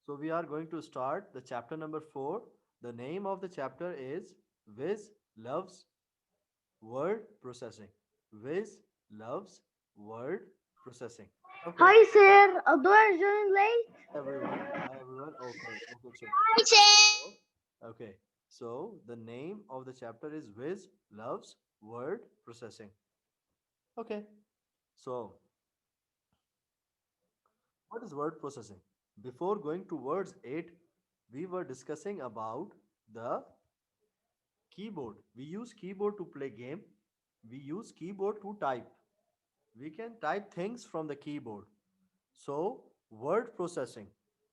So we are going to start the chapter number 4. The name of the chapter is Wiz Loves Word Processing. Wiz loves word processing. Okay. Hi sir, although I joined late. Hi everyone. Hi everyone. Okay. Okay. Check. Hi sir. So, okay. So the name of the chapter is Wiz loves word processing. Okay. So what is word processing? Before going to words 8, we were discussing about the keyboard. We use keyboard to play game. We use keyboard to type. We can type things from the keyboard. So word processing.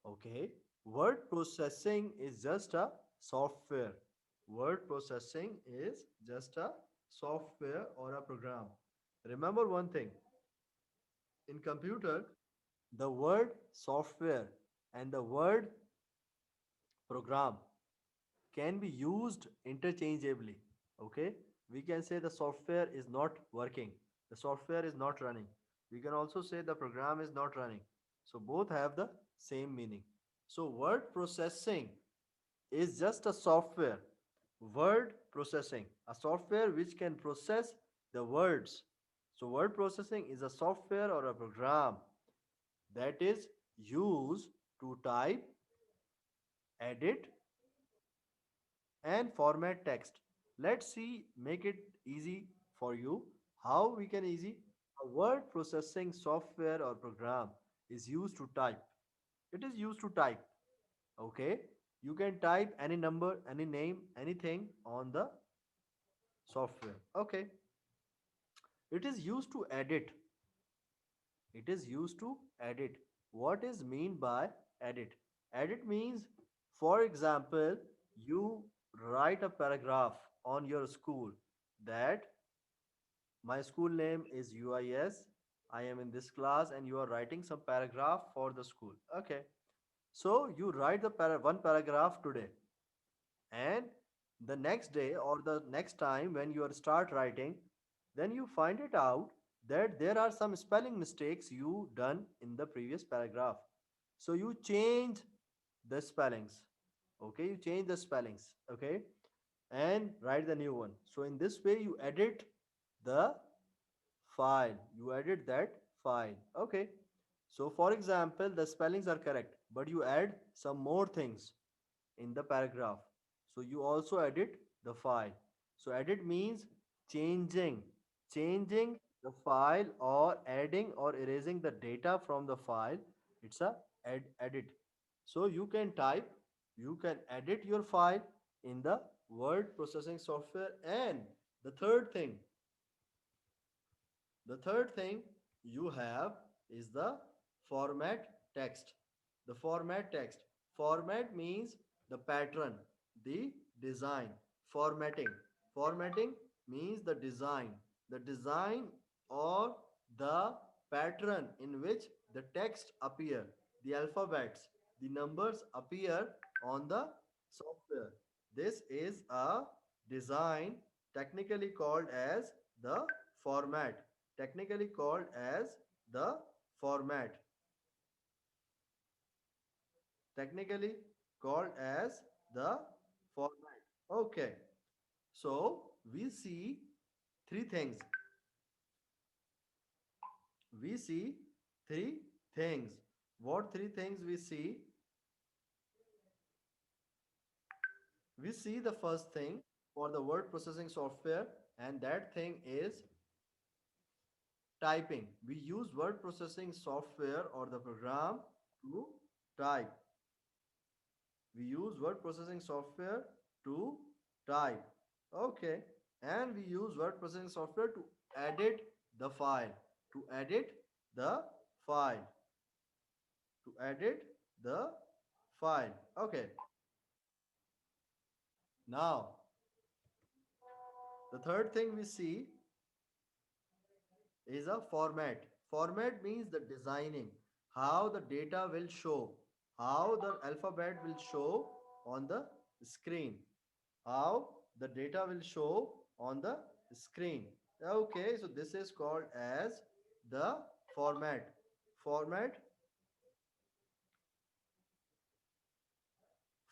Okay. Word processing is just a software. Word processing is just a software or a program. Remember one thing. In computer, the word software and the word program can be used interchangeably. Okay, we can say the software is not working, the software is not running. We can also say the program is not running. So both have the same meaning. So word processing is just a software. Word processing, a software which can process the words. So word processing is a software or a program that is used to type, edit, and format text. Let's see, make it easy for you. How we can easy? A word processing software or program is used to type. It is used to type. Okay. You can type any number, any name, anything on the software. Okay. It is used to edit. It is used to edit. What is mean by edit? Edit means, for example, you write a paragraph on your school that my school name is UIS. I am in this class and you are writing some paragraph for the school. Okay. So you write the one paragraph today, and the next day or the next time when you are start writing, then you find it out that there are some spelling mistakes you done in the previous paragraph. So you change the spellings. Okay, you change the spellings. Okay, and write the new one. So in this way you edit the file, you edit that file. Okay, so for example the spellings are correct but you add some more things in the paragraph, so you also edit the file. So edit means changing, changing the file or adding or erasing the data from the file. It's a edit. So you can type, you can edit your file in the word processing software. And the third thing, the third thing you have is the format text. The format text. Format means the pattern, the design. Formatting. Formatting means the design. The design or the pattern in which the text appear, the alphabets, the numbers appear on the software. This is a design, technically called as the format, technically called as the format, technically called as the format. Okay, so we see three things. We see three things. What three things we see? We see the first thing for the word processing software, and that thing is typing. We use word processing software or the program to type. We use word processing software to type. Okay. And we use word processing software to edit the file. To edit the file. To edit the file. Okay. Now, the third thing we see is a format. Format means the designing, how the data will show, how the alphabet will show on the screen, how the data will show on the screen. Okay, so this is called as the format. Format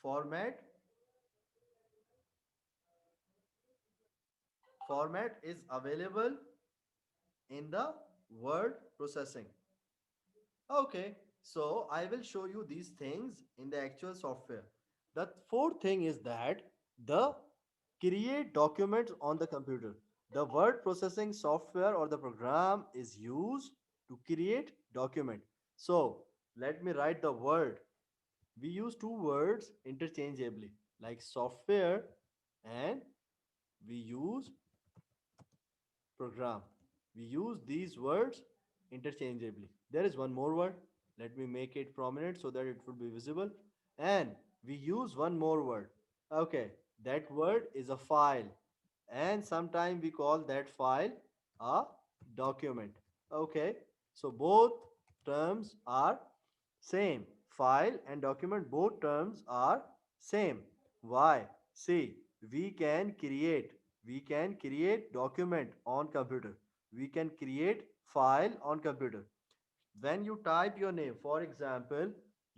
Format format is available in the word processing. Okay, so I will show you these things in the actual software. The fourth thing is that the create documents on the computer. The word processing software or the program is used to create document. So let me write the word. We use two words interchangeably like software, and we use program. We use these words interchangeably. There is one more word. Let me make it prominent so that it would be visible. And we use one more word. Okay, that word is a file. And sometimes we call that file a document. Okay, so both terms are same. File and document, both terms are same. Why? See, we can create we can create document on computer. We can create file on computer. When you type your name, for example,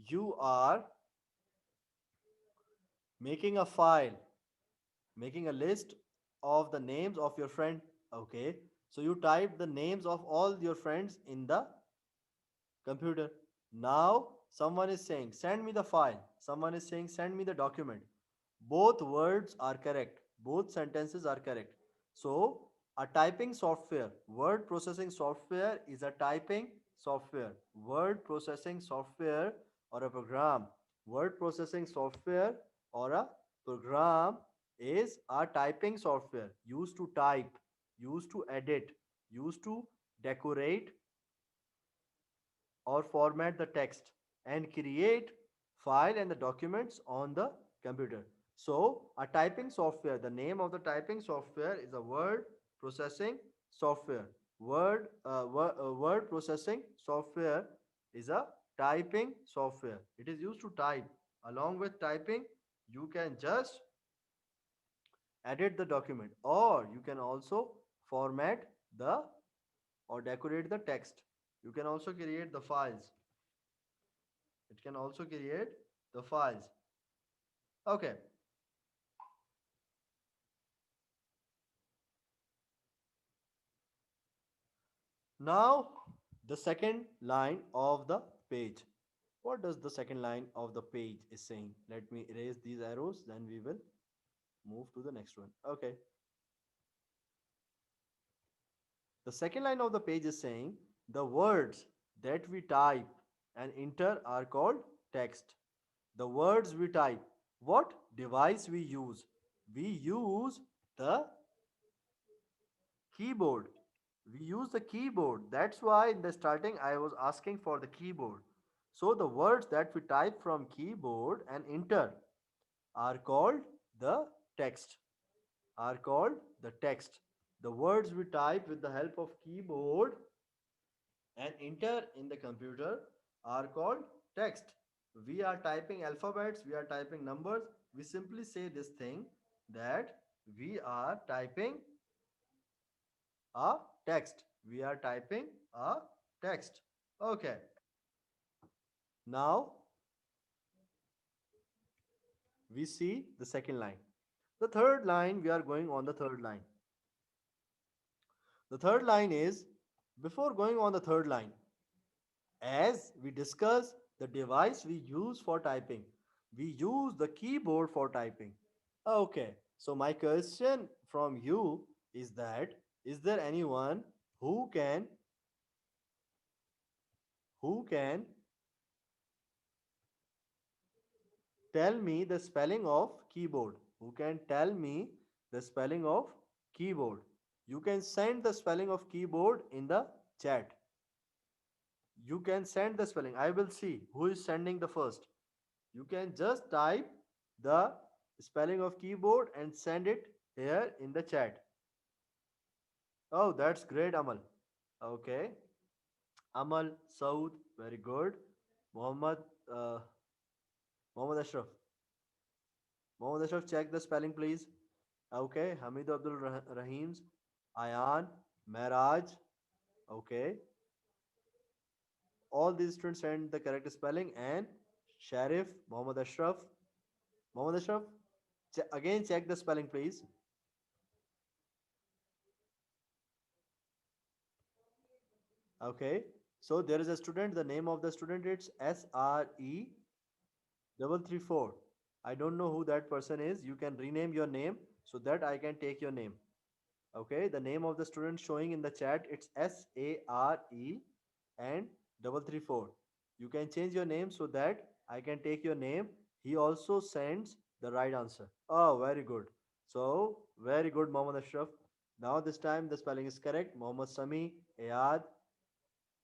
you are making a file, making a list of the names of your friend. Okay, so you type the names of all your friends in the computer. Now someone is saying send me the file, someone is saying send me the document. Both words are correct, both sentences are correct. So a typing software, word processing software is a typing software. Word processing software or a program, word processing software or a program is a typing software used to type, used to edit, used to decorate or format the text and create file and the documents on the computer. So a typing software, the name of the typing software is a word processing software. Word processing software is a typing software. It is used to type. Along with typing, you can just edit the document, or you can also format the or decorate the text. You can also create the files. It can also create the files. Okay, now the second line of the page. What does the second line of the page is saying? Let me erase these arrows, then we will move to the next one. Okay, the second line of the page is saying the words that we type and enter are called text. The words we type, what device we use? We use the keyboard. We use the keyboard. That's why in the starting I was asking for the keyboard. So the words that we type from keyboard and enter are called the text. Are called the text. The words we type with the help of keyboard and enter in the computer are called text. We are typing alphabets, we are typing numbers. We simply say this thing that we are typing a text. We are typing a text. Okay. Now we see the second line. The third line, we are going on the third line. The third line is, before going on the third line, as we discuss the device we use for typing, we use the keyboard for typing. Okay. So my question from you is that, is there anyone who can who can tell me the spelling of keyboard? Who can tell me the spelling of keyboard? You can send the spelling of keyboard in the chat. You can send the spelling. I will see who is sending the first. You can just type the spelling of keyboard and send it here in the chat. Oh, that's great, Amal. Okay. Amal, Saud, very good. Muhammad, uh, Muhammad Ashraf. Muhammad Ashraf, check the spelling, please. Okay. Hamid Abdul Rahims, Ayan, Mehraj. Okay. All these students send the correct spelling, and Sharif, Muhammad Ashraf. Mohammad Ashraf, again check the spelling, please. Okay. So there is a student. The name of the student it's SRE 334. I don't know who that person is. You can rename your name so that I can take your name. Okay. The name of the student showing in the chat it's SARE and 334. You can change your name so that I can take your name. He also sends the right answer. Oh, very good. So very good, Mohammad Ashraf. Now this time the spelling is correct. Mohammad Sami, Ayad,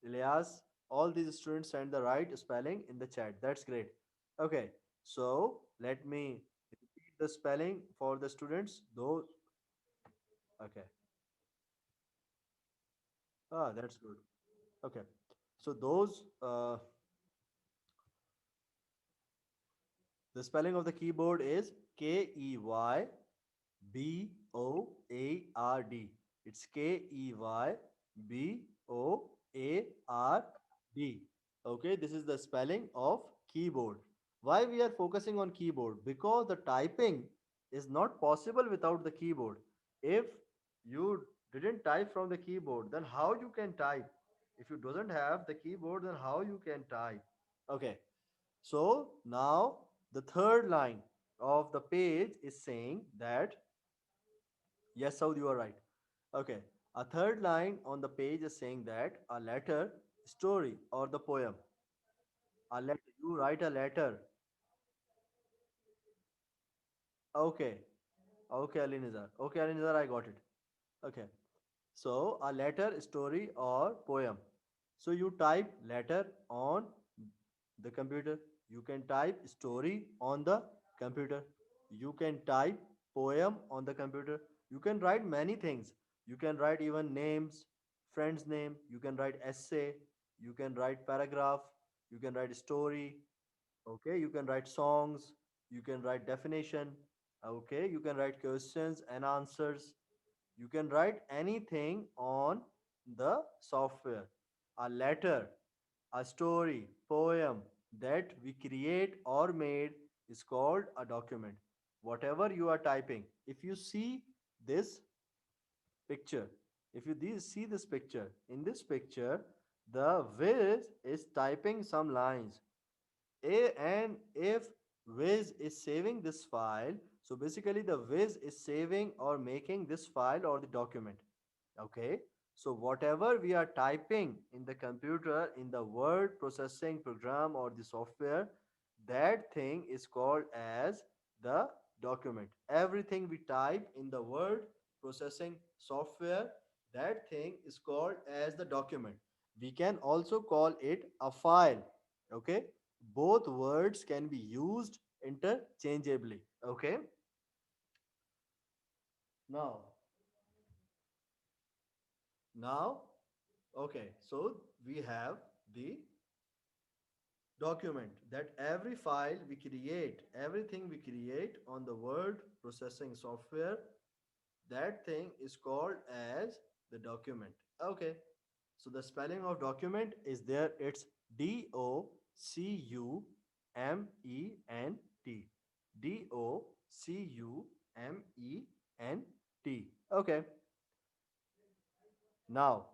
Ilyas, all these students sent the right spelling in the chat. That's great. Okay, so let me repeat the spelling for the students. Those, okay. Ah, that's good. Okay, so those, the spelling of the keyboard is Keyboard. It's Keyboard. Okay, this is the spelling of keyboard. Why we are focusing on keyboard? Because the typing is not possible without the keyboard. If you didn't type from the keyboard, then how you can type? If you doesn't have the keyboard, then how you can type? Okay, so now the third line of the page is saying that, yes, Saud, you are right. Okay, a third line on the page is saying that a letter, story, or the poem. A letter, you write a letter. Okay, okay, Ali Nizar. Okay, Ali Nizar, I got it. Okay, so a letter, story, or poem. So you type letter on the computer. You can type story on the computer. You can type poem on the computer. You can write many things. You can write even names, friend's name. You can write essay. You can write paragraph. You can write story. Okay, you can write songs. You can write definition. Okay, you can write questions and answers. You can write anything on the software. A letter, a story, poem that we create or made is called a document. Whatever you are typing, if you see this picture, if you see this picture, in this picture, the Wiz is typing some lines. And if Wiz is saving this file, so basically the Wiz is saving or making this file or the document. Okay, so whatever we are typing in the computer, in the word processing program or the software, that thing is called as the document. Everything we type in the word processing software, that thing is called as the document. We can also call it a file. Okay, both words can be used interchangeably. Okay, now now okay, so we have the document, that every file we create, everything we create on the word processing software, that thing is called as the document. Okay, so the spelling of document is there. It's Document. Document. Okay, now,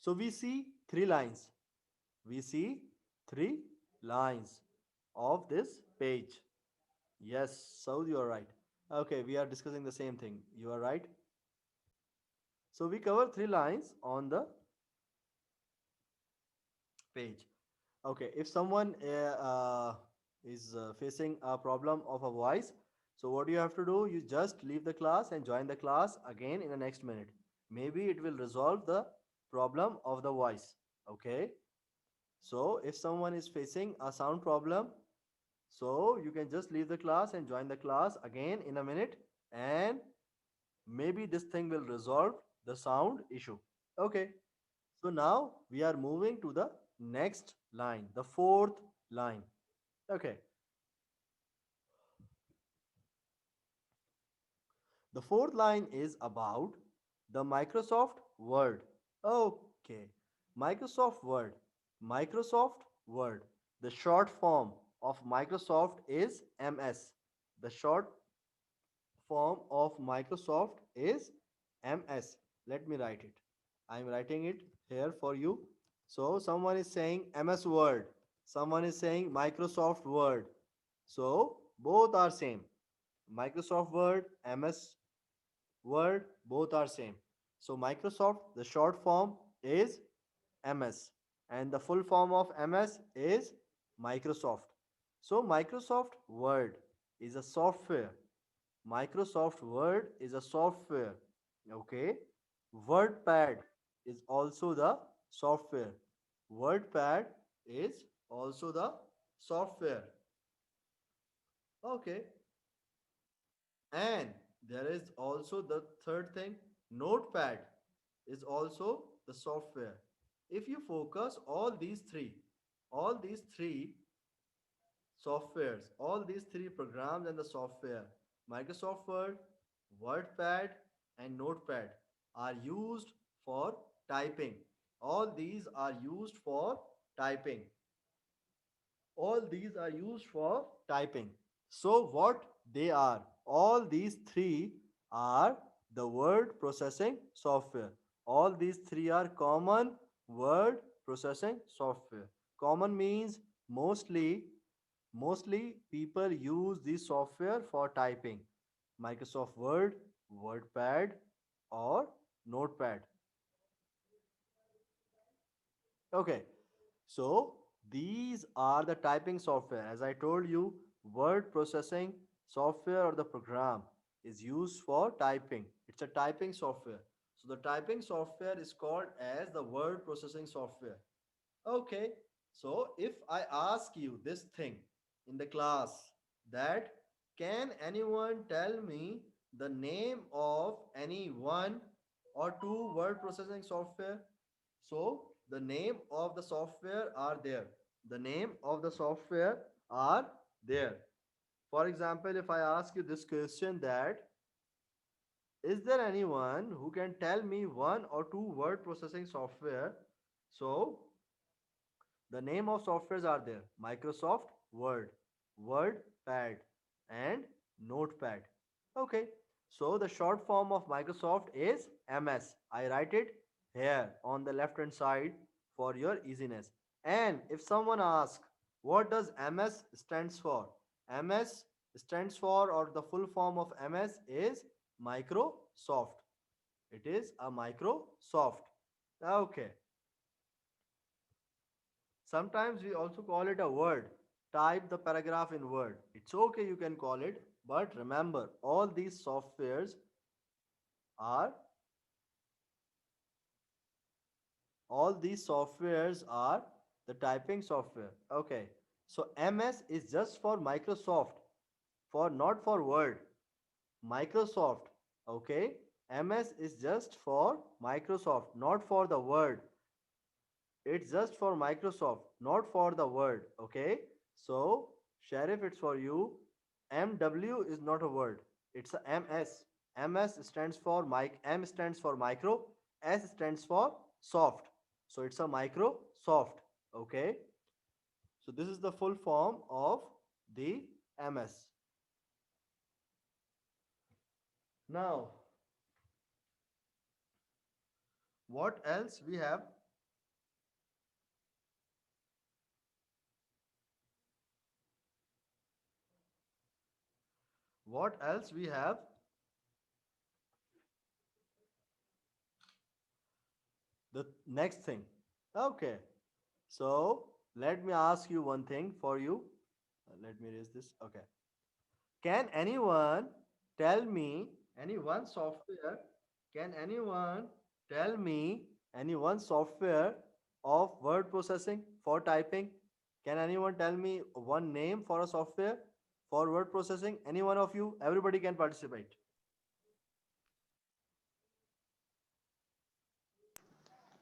so we see three lines. We see three lines of this page. Yes, so you are right. Okay, we are discussing the same thing. You are right. So we cover three lines on the page. Okay, if someone is facing a problem of a voice, so what do you have to do? You just leave the class and join the class again in the next minute. Maybe it will resolve the problem of the voice. Okay, so if someone is facing a sound problem, so you can just leave the class and join the class again in a minute, and maybe this thing will resolve the sound issue. Okay, so now we are moving to the next line, the fourth line. Okay, the fourth line is about the Microsoft Word. Okay, Microsoft Word. Microsoft Word, the short form. of Microsoft is MS. The short form of Microsoft is MS. Let me write it. I'm writing it here for you. So someone is saying MS Word, someone is saying Microsoft Word. So both are same. Microsoft Word, MS Word, both are same. So Microsoft, the short form is MS, and the full form of MS is Microsoft. So Microsoft Word is a software. Microsoft Word is a software. Okay. WordPad is also the software. WordPad is also the software. Okay. And there is also the third thing, Notepad is also the software. If you focus all these three softwares, all these three programs and the software, Microsoft Word, WordPad, and Notepad, are used for typing. All these are used for typing. All these are used for typing. So, what they are? All these three are the word processing software. All these three are common word processing software. Common means mostly people use this software for typing. Microsoft Word, WordPad, or Notepad. Okay, so these are the typing software. As I told you, word processing software or the program is used for typing. It's a typing software. So the typing software is called as the word processing software. Okay, so if I ask you this thing in the class, that can anyone tell me the name of any one or two word processing software? So the name of the software are there. The name of the software are there. For example, if I ask you this question, that is there anyone who can tell me one or two word processing software? So the name of softwares are there: Microsoft Word, WordPad, and Notepad. Okay, so the short form of Microsoft is MS. I write it here on the left hand side for your easiness. And if someone asks, what does MS stands for? MS stands for, or the full form of MS is Microsoft. It is a Microsoft. Okay. Sometimes we also call it a word. Type the paragraph in Word. It's okay, you can call it, but remember, are all these softwares are the typing software. Okay. So MS is just for Microsoft, for not for Word. Microsoft. Okay. MS is just for Microsoft, not for the Word. It's just for Microsoft, not for the word. Okay. So, Sheriff, it's for you. MW is not a word. It's a MS. MS stands for mic. M stands for micro. S stands for soft. So it's a Microsoft. Okay. So this is the full form of the MS. Now, what else we have? What else we have? The next thing. Okay. So let me ask you one thing for you. Let me raise this. Okay. Can anyone tell me any one software? Can anyone tell me any one software of word processing for typing? Can anyone tell me one name for a software for word processing? Any one of you? Everybody can participate.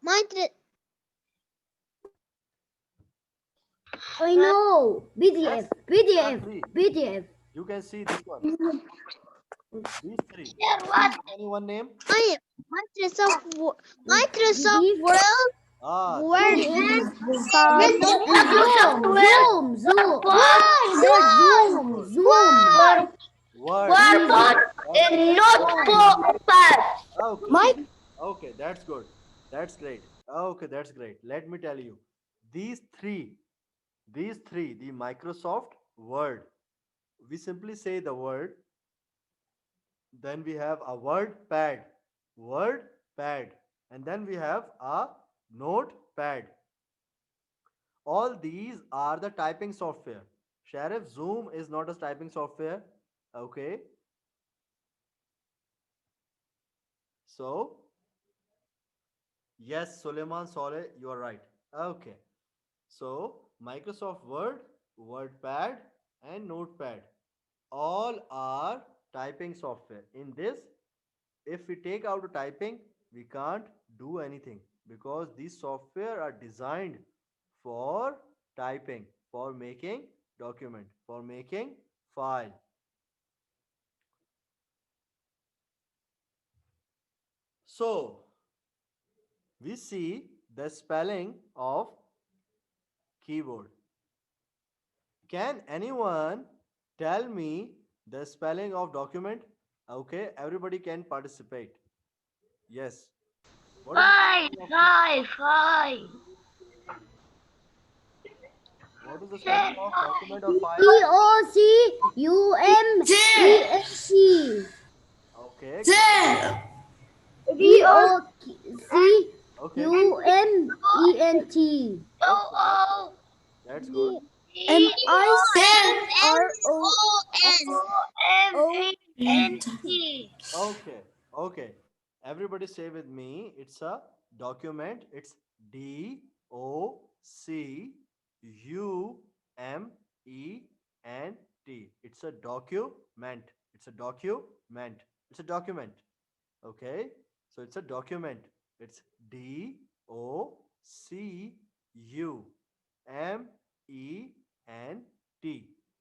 Mine, I know. Yes, PDF. there are PDF. three. PDF. You can see this one. These three. what? Anyone name? I Microsoft PDF. Word. Ah, Word Zoom. sound. Zoom. Zoom. Word. very Zoom. good. Zoom. Word. Zoom. That's great. Okay. Mike. Okay, that's good. That's great. Okay, that's great. Let me tell you. These three, these three, the Microsoft Word. We simply say the word, then we have a word pad, and then we have a notepad. All these are the typing software. Sheriff, Zoom is not a typing software. Okay, so yes, Suleiman Soleh, you are right. Okay, so Microsoft Word, WordPad, and Notepad all are typing software. In this, if we take out the typing, we can't do anything because these software are designed for typing, for making document, for making file. So we see the spelling of keyboard. Can anyone tell me the spelling of document? Okay, everybody can participate. Yes. What is the spelling of what is the spelling of document or file? Documents. Okay, great. Okay, Documents. okay, that's good. Microsoft. Okay, okay. Everybody say with me. It's a document. It's DOCUMENT. It's a document. It's a document. It's a document. Okay. So it's a document. It's DOCUMENT.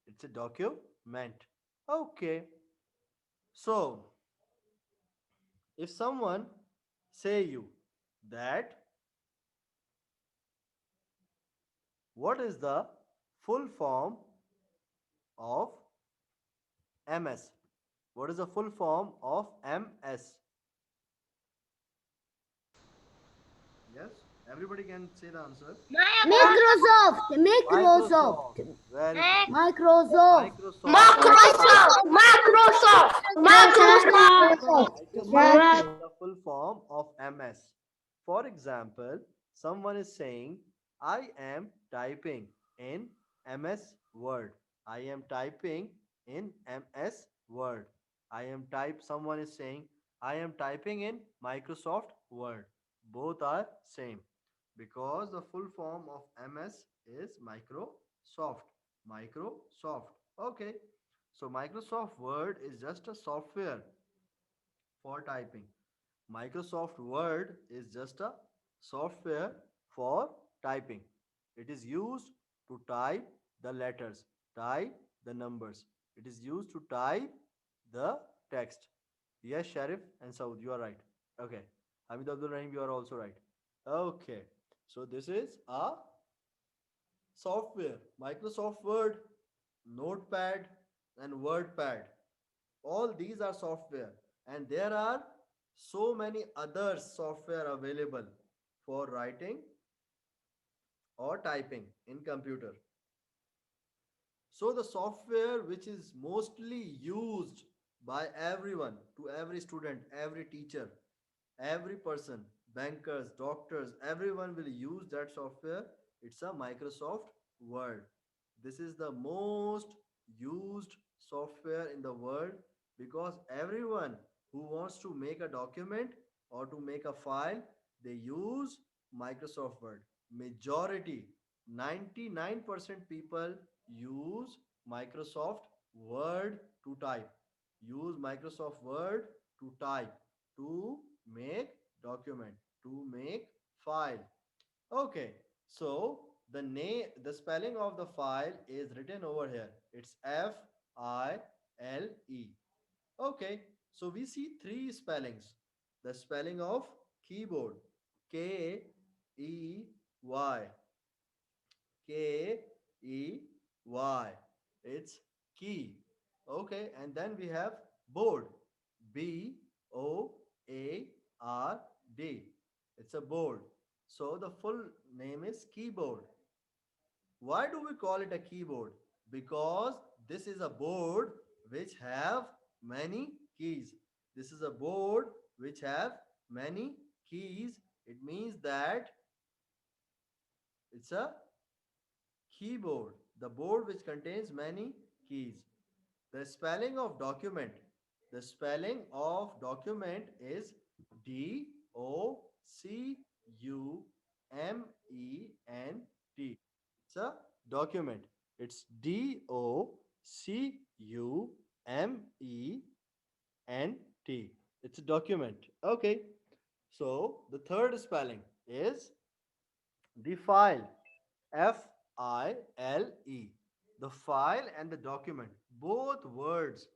It's a document. Okay. So if someone say you that what is the full form of MS? What is the full form of MS? Yes, everybody can say the answer. Microsoft. Microsoft. Microsoft. Very good. Microsoft. Microsoft. Microsoft Microsoft. is the full form of MS. For example, someone is saying, I am typing in MS Word. I am typing in MS Word. Someone is saying, I am typing in Microsoft Word. Both are same because the full form of MS is Microsoft. Microsoft. Okay. So Microsoft Word is just a software for typing. Microsoft Word is just a software for typing. It is used to type the letters, type the numbers. It is used to type the text. Yes, Sharif and Saud, you are right. Okay. Hamid Abdul Rahim, you are also right. Okay. So this is a software. Microsoft Word, Notepad, and WordPad. All these are software, and there are so many other software available for writing or typing in computer. So the software which is mostly used by everyone, to every student, every teacher, every person, bankers, doctors, everyone will use that software. It's a Microsoft Word. This is the most used software in the world because everyone who wants to make a document or to make a file, they use Microsoft Word. Majority, 99% people use Microsoft Word to type. Use Microsoft Word to type, to make document, to make file. Okay, so the spelling of the file is written over here. It's FILE. Okay, so we see three spellings. The spelling of keyboard, K E Y. K E Y. It's key. Okay, and then we have board. B O A R D. It's a board. So the full name is keyboard. Why do we call it a keyboard? Because this is a board which have many keys. This is a board which have many keys. It means that it's a keyboard, the board which contains many keys. The spelling of document. The spelling of document is Document. It's a document. It's Document. It's a document. Okay. So the third spelling is the file. File. The file and the document, both words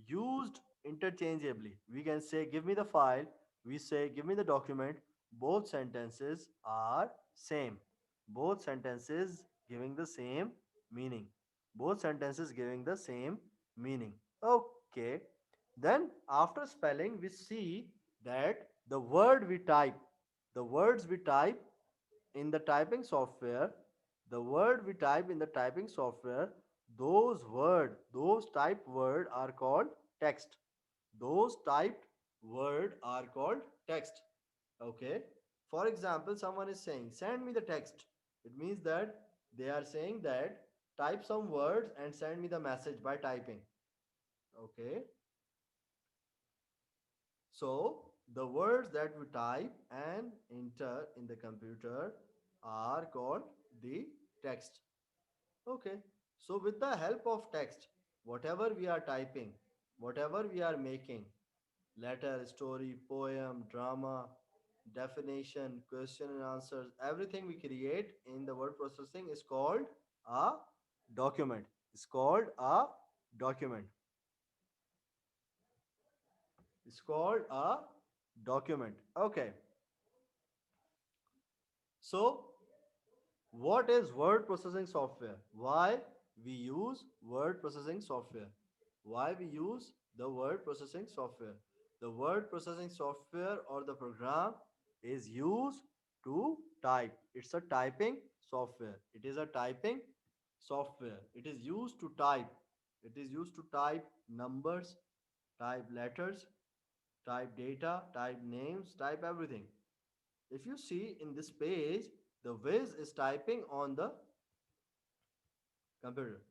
used interchangeably. We can say, give me the file. We say, give me the document. Both sentences are same. Both sentences giving the same meaning. Both sentences giving the same meaning. Okay. Then after spelling, we see that the words we type in the typing software, the word we type in the typing software, those typed word are called text. Those typed word are called text. Okay. For example, someone is saying, send me the text. It means that they are saying that type some words and send me the message by typing. Okay. So the words that we type and enter in the computer are called the text. Okay. So with the help of text, whatever we are typing, whatever we are making, letter, story, poem, drama, definition, question and answers, everything we create in the word processing is called a document. It's called a document. It's called a document. Okay. So what is word processing software? Why we use word processing software? Why we use the word processing software? The word processing software or the program is used to type. It's a typing software. It is a typing software. It is used to type. It is used to type numbers, type letters, type data, type names, type everything. If you see in this page, the Wiz is typing on the computer.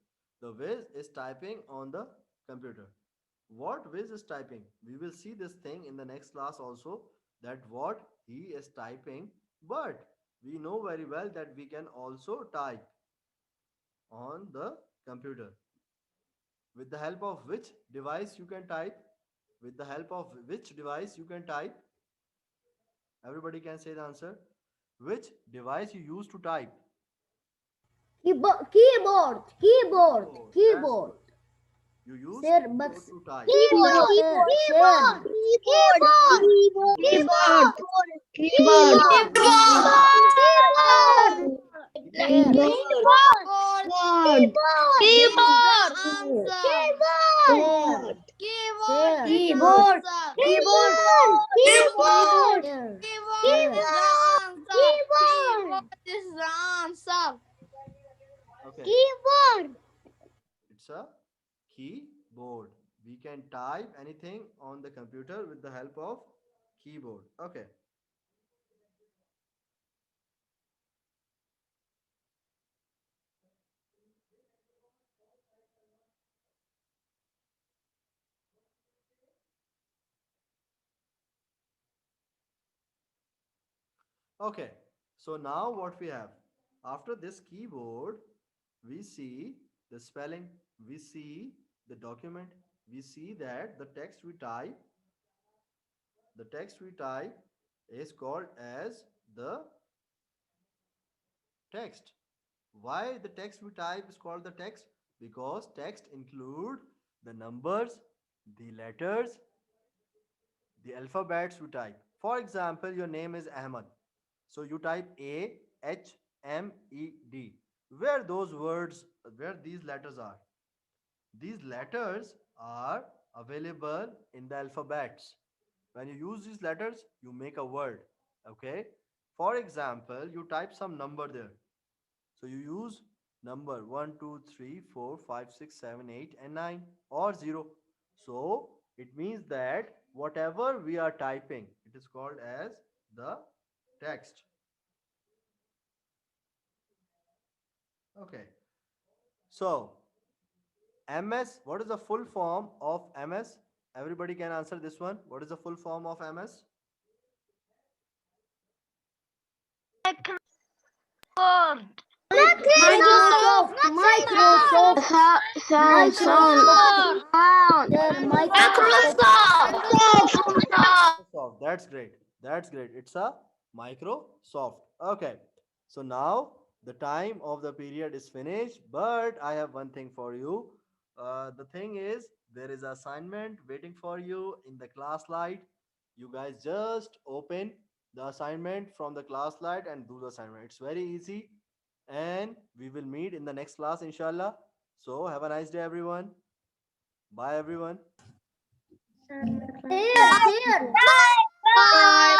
The Wiz is typing on the computer. What Wiz is typing? We will see this thing in the next class also, that what he is typing, but we know very well that we can also type on the computer. With the help of which device you can type? With the help of which device you can type? Everybody can say the answer. Which device you use to type? Keyboard. Keyboard. That's Keyboard. good. You use Sir, but keyboard to type. Keyboard. sir. Keyboard. Keyboard. Keyboard. Keyboard. Sir. Keyboard. This is the Keyboard. sir. Keyboard. Sir. Keyboard. Keyboard. Keyboard. Sir. Keyboard is the answer. Keyboard is the answer. Okay. Keyboard. It's a keyboard. We can type anything on the computer with the help of keyboard. Okay. Okay. So now what we have? After this keyboard, we see the spelling, we see the document, we see that the text we type is called as the text. Why the text we type is called the text? Because text include the numbers, the letters, the alphabets we type. For example, your name is Ahmad. So you type AHMED. Where those words, where these letters are? These letters are available in the alphabets. When you use these letters, you make a word. Okay. For example, you type some number there. So you use number 1, 2, 3, 4, 5, 6, 7, 8, and 9 or 0. So it means that whatever we are typing, it is called as the text. Okay. So MS, what is the full form of MS? Everybody can answer this one. What is the full form of MS? Microsoft, Microsoft, Microsoft, sir, Microsoft. Microsoft. That's great. That's great. It's a Microsoft. Okay. So now the time of the period is finished, but I have one thing for you. The thing is, there is assignment waiting for you in the class light. You guys just open the assignment from the class light and do the assignment. It's very easy, and we will meet in the next class, inshallah. So have a nice day, everyone. Bye, everyone. Here, here. Bye.